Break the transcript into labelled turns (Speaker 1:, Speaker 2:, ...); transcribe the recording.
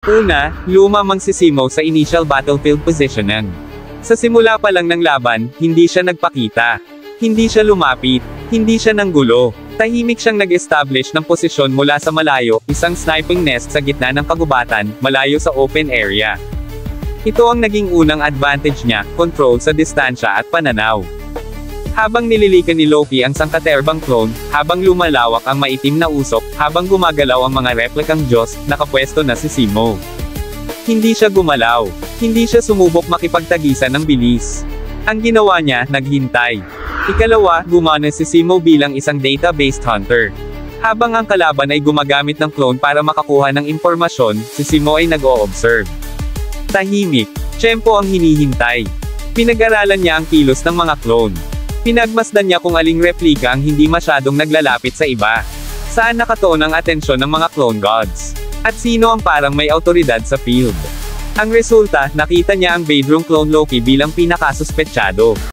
Speaker 1: Una, lumamang si Simo sa initial battlefield positioning. Sa simula pa lang ng laban, hindi siya nagpakita. Hindi siya lumapit. Hindi siya nanggulo. Tahimik siyang nag-establish ng posisyon mula sa malayo, isang sniping nest sa gitna ng kagubatan, malayo sa open area. Ito ang naging unang advantage niya, control sa distansya at pananaw. Habang nililikan ni Loki ang sangkaterbang clone, habang lumalawak ang maitim na usok, habang gumagalaw ang mga replikang Diyos, nakapwesto na si Simo. Hindi siya gumalaw. Hindi siya sumubok makipagtagisan ng bilis. Ang ginawa niya, naghintay. Ikalawa, gumana si Simo bilang isang data-based hunter. Habang ang kalaban ay gumagamit ng clone para makakuha ng impormasyon, si Simo ay nag-o-observe. Tahimik. Tiyempo ang hinihintay. Pinag-aralan niya ang kilos ng mga clone. Pinagmasdan niya kung aling replika ang hindi masyadong naglalapit sa iba. Saan nakatuon ang atensyon ng mga clone gods? At sino ang parang may autoridad sa field? Ang resulta, nakita niya ang Beidrung clone Loki bilang pinakasuspetsyado.